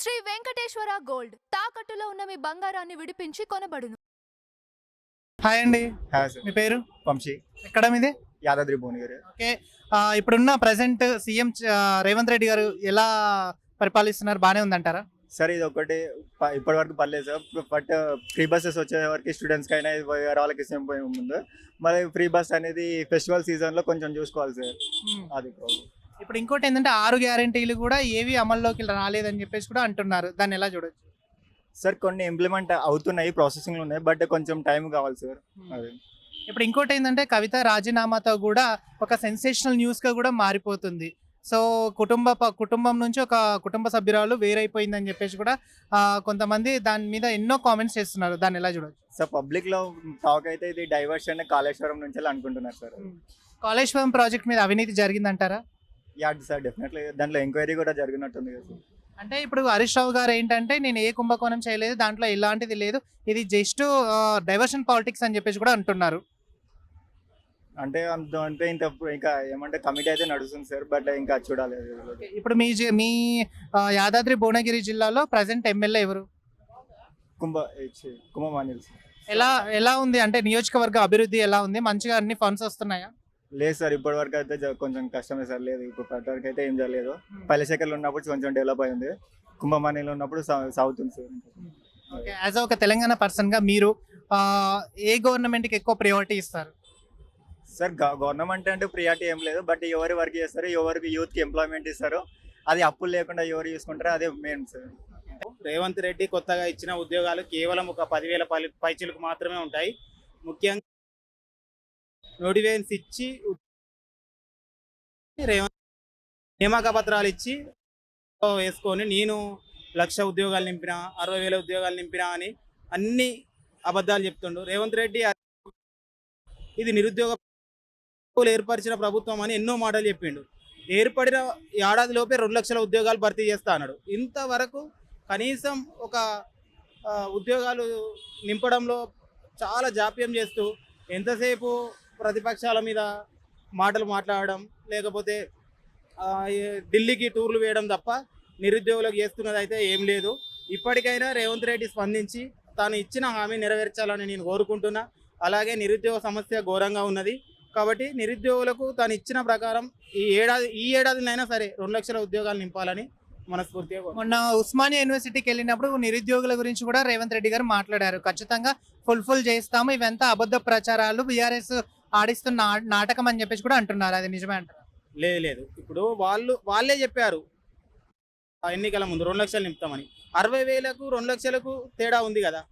Shri Venkateswara gold తాకట్టులో ఉన్న మీ బంగారాన్ని విడిపించి కొనబడును. హాయ్ అండి, హాయ్ సార్. మీ పేరు? వంశీ, ఎక్కడ మీది? యాదాద్రి భువనగిరి. ఓకే. ఇప్పుడున్న ప్రజెంట్ సీఎం రేవంత్ రెడ్డి గారు ఎలా పరిపాలిస్తున్నారు? బాగానే ఉందంటారా? సార్ ఇది ఒకటి ఇప్పటి వరకు పర్లేదు సార్. బట్ ఫ్రీ బస్సెస్ వచ్చే వరకు స్టూడెంట్స్కి అయినా వేరే వాళ్ళకి సేమ్ పోయే ముందు మరి ఫ్రీ బస్ అనేది ఫెస్టివల్ సీజన్లో కొంచెం చూసుకోవాలి సార్. అది ప్రాబ్లం. ఇప్పుడు ఇంకోటి ఏంటంటే 6 గ్యారెంటీలు కూడా ఏవి అమల్లోకి రాలేదని చెప్పేసి కూడా అంటున్నారు. దాన్ని ఎలా చూడొచ్చు? సార్ కొన్ని ఇంప్లిమెంట్ అవుతున్నాయి, ప్రాసెసింగ్లో ఉన్నాయి, బట్ కొంచెం టైం కావాలి సార్. అది ఇప్పుడు ఇంకోటి ఏంటంటే కవిత రాజీనామాతో కూడా ఒక సెన్సేషనల్ న్యూస్గా కూడా మారిపోతుంది. సో కుటుంబం నుంచి ఒక కుటుంబ సభ్యురాలు వేరైపోయిందని చెప్పేసి కూడా కొంతమంది దాని మీద ఎన్నో కామెంట్స్ చేస్తున్నారు. దాన్ని ఎలా చూడొచ్చు? సార్ పబ్లిక్లో టాక్ అయితే ఇది డైవర్షన్ కాళేశ్వరం నుంచి అనుకుంటున్నారు సార్. కాళేశ్వరం ప్రాజెక్ట్ మీద అవినీతి జరిగిందంటారా? యా సార్, డెఫినెట్లీ దాంట్లో ఎంక్వైరీ కూడా జరిగినట్టుంది కదా సార్. అంటే ఇప్పుడు హరీష్ రావు గారు ఏంటంటే నేను ఏ కుంభకోణం చేయలేదు, దాంట్లో ఎలాంటిది లేదు, ఇది జస్ట్ డైవర్షన్ పాలిటిక్స్ అని చెప్పేసి కూడా అంటున్నారు. అంటే అంటే ఇంకా ఏమంటే కమిటీ అయితే నడుస్తుంది సార్, బట్ ఇంకా చూడాలి. ఇప్పుడు మీ యాదాద్రి భువనగిరి జిల్లాలో ప్రజెంట్ ఎమ్మెల్యే ఎవరు? కుంభమానిల్ సార్. ఎలా ఉంది అంటే నియోజకవర్గ అభివృద్ధి ఎలా ఉంది? మంచిగా అన్ని ఫండ్స్ వస్తున్నాయా? లేదు సార్, ఇప్పటి వరకు అయితే కొంచెం కష్టమే సార్. లేదు, ఇప్పుడు ప్రతి వరకు అయితే ఏం జరగలేదు. పల్లెశేఖర్లో ఉన్నప్పుడు కొంచెం డెవలప్ అయింది, కుంభమానిలో ఉన్నప్పుడు సాగుతుంది సార్. ఓకే, యాజ్ ఒక తెలంగాణ పర్సన్గా మీరు ఏ గవర్నమెంట్కి ఎక్కువ ప్రయారిటీ ఇస్తారు? సార్ గవర్నమెంట్ అంటే ప్రియారిటీ ఏం లేదు, బట్ ఎవరు వర్క్ చేస్తారు, ఎవరికి యూత్కి ఎంప్లాయ్మెంట్ ఇస్తారు, అది అప్పులు లేకుండా ఎవరు చూసుకుంటారో అదే మెయిన్ సార్. రేవంత్ రెడ్డి కొత్తగా ఇచ్చిన ఉద్యోగాలు కేవలం ఒక 10,000 పైచీలకు మాత్రమే ఉంటాయి. ముఖ్యంగా నోటిఫికేషన్స్ ఇచ్చి రేవంత్ నియామక పత్రాలు ఇచ్చి వేసుకొని నేను 1,00,000 ఉద్యోగాలు నింపినా, 60,000 ఉద్యోగాలు నింపినా అని అన్ని అబద్ధాలు చెప్తుండు రేవంత్ రెడ్డి. ఇది నిరుద్యోగ ఏర్పరిచిన ప్రభుత్వం అని ఎన్నో మాటలు చెప్పిండు. ఏర్పడిన ఏడాదిలోపే 2,00,000 ఉద్యోగాలు భర్తీ చేస్తా అన్నాడు. ఇంతవరకు కనీసం ఒక ఉద్యోగాలు నింపడంలో చాలా జాప్యం చేస్తూ ఎంతసేపు ప్రతిపక్షాల మీద మాటలు మాట్లాడడం, లేకపోతే ఢిల్లీకి టూర్లు వేయడం తప్ప నిరుద్యోగులకు చేస్తున్నది అయితే ఏం లేదు. ఇప్పటికైనా రేవంత్ రెడ్డి స్పందించి తాను ఇచ్చిన హామీ నెరవేర్చాలని నేను కోరుకుంటున్నా. అలాగే నిరుద్యోగ సమస్య ఘోరంగా ఉన్నది కాబట్టి నిరుద్యోగులకు తాను ఇచ్చిన ప్రకారం ఈ ఏడాదినైనా సరే 2,00,000 ఉద్యోగాలు నింపాలని మనస్ఫూర్తిగా. మొన్న ఉస్మానియా యూనివర్సిటీకి వెళ్ళినప్పుడు నిరుద్యోగుల గురించి కూడా రేవంత్ రెడ్డి గారు మాట్లాడారు. ఖచ్చితంగా ఫుల్ఫిల్ చేస్తాము, ఇవంతా అబద్ధ ప్రచారాలు, బీఆర్ఎస్ ఆడిస్తున్న నాటకం అని చెప్పేసి కూడా అంటున్నారు. అది నిజమే అంటారు? లేదు, ఇప్పుడు వాళ్ళే చెప్పారు ఎన్నికల ముందు 2,00,000 నింపుతామని. 60,000కు 2,00,000కు తేడా ఉంది కదా.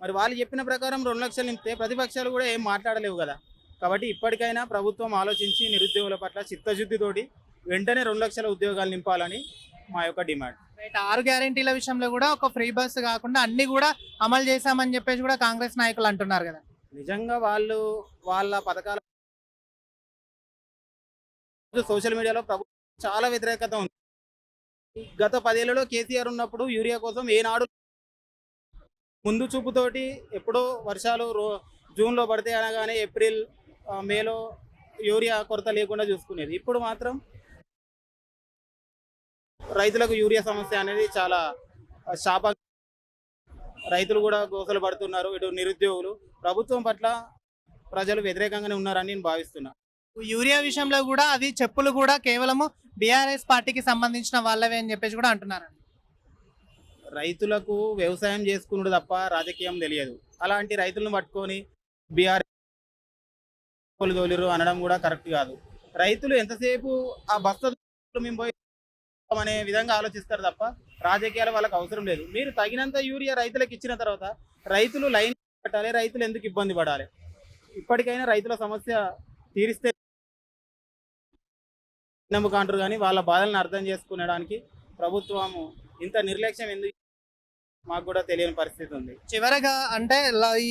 మరి వాళ్ళు చెప్పిన ప్రకారం 2,00,000 నింపితే ప్రతిపక్షాలు కూడా ఏం మాట్లాడలేవు కదా. కాబట్టి ఇప్పటికైనా ప్రభుత్వం ఆలోచించి నిరుద్యోగుల పట్ల చిత్తశుద్ధితోటి వెంటనే 2,00,000 ఉద్యోగాలు నింపాలని మా యొక్క డిమాండ్. 6 గ్యారెంటీల విషయంలో కూడా ఒక ఫ్రీ బస్ కాకుండా అన్ని కూడా అమలు చేశామని చెప్పేసి కూడా కాంగ్రెస్ నాయకులు అంటున్నారు కదా. నిజంగా వాళ్ళ పథకాల సోషల్ మీడియాలో ప్రభుత్వం చాలా వ్యతిరేకత ఉంది. గత 10 ఏళ్లలో కేసీఆర్ ఉన్నప్పుడు యూరియా కోసం ఏనాడు ముందు చూపుతోటి ఎప్పుడో వర్షాలు జూన్లో పడితే అనగానే ఏప్రిల్ మేలో యూరియా కొరత లేకుండా చూసుకునేది. ఇప్పుడు మాత్రం రైతులకు యూరియా సమస్య అనేది చాలా శాప. రైతులు కూడా గోసలు పడుతున్నారు. ఇటు నిరుద్యోగులు ప్రభుత్వం పట్ల ప్రజలు వ్యతిరేకంగానే ఉన్నారని నేను భావిస్తున్నా. యూరియా విషయంలో కూడా అది చెప్పులు కూడా కేవలము బీఆర్ఎస్ పార్టీకి సంబంధించిన వాళ్ళవే అని చెప్పేసి కూడా అంటున్నారు. రైతులకు వ్యవసాయం చేసుకున్నాడు తప్ప రాజకీయం తెలియదు. అలాంటి రైతులను పట్టుకొని బీఆర్ఎస్ తోలిరు అనడం కూడా కరెక్ట్ కాదు. రైతులు ఎంతసేపు ఆ బస్తా మేము పోయి అనే విధంగా ఆలోచిస్తారు తప్ప రాజకీయాలు వాళ్ళకి అవసరం లేదు. మీరు తగినంత యూరియా రైతులకు ఇచ్చిన తర్వాత రైతులు లైన్ పెట్టాలి, రైతులు ఎందుకు ఇబ్బంది పడాలి? ఇప్పటికైనా రైతుల సమస్య తీరిస్తే నమ్మకంటారు, కానీ వాళ్ళ బాధలను అర్థం చేసుకునేడానికి ప్రభుత్వము ఇంత నిర్లక్ష్యం ఎందుకు మాకు కూడా తెలియని పరిస్థితి ఉంది. చివరగా అంటే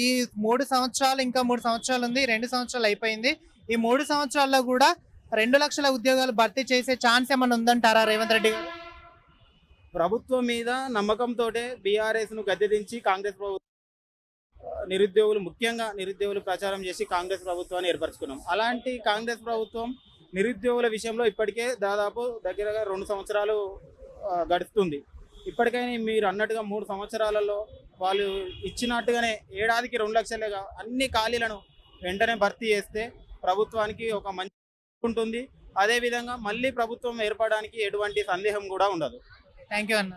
ఈ 3 సంవత్సరాలు, ఇంకా 3 సంవత్సరాలు ఉంది, 2 సంవత్సరాలు అయిపోయింది. ఈ 3 సంవత్సరాల్లో కూడా 2,00,000 ఉద్యోగాలు భర్తీ చేసే ఛాన్స్ ఏమైనా ఉందంటారా రేవంత్ రెడ్డి గారు? ప్రభుత్వం మీద నమ్మకంతో బీఆర్ఎస్ను గద్దెదించి కాంగ్రెస్ ప్రభుత్వం నిరుద్యోగులు, ముఖ్యంగా నిరుద్యోగులు ప్రచారం చేసి కాంగ్రెస్ ప్రభుత్వాన్ని ఏర్పరచుకున్నాం. అలాంటి కాంగ్రెస్ ప్రభుత్వం నిరుద్యోగుల విషయంలో ఇప్పటికే దాదాపు దగ్గరగా 2 సంవత్సరాలు గడుస్తుంది. ఇప్పటికైనా మీరు అన్నట్టుగా 3 సంవత్సరాలలో వాళ్ళు ఇచ్చినట్టుగానే ఏడాదికి 2 లక్షలుగా అన్ని ఖాళీలను వెంటనే భర్తీ చేస్తే ప్రభుత్వానికి ఒక మంచి ఉంటుంది. అదేవిధంగా మళ్ళీ ప్రభుత్వం ఏర్పడడానికి ఎటువంటి సందేహం కూడా ఉండదు. థ్యాంక్ యూ అన్న.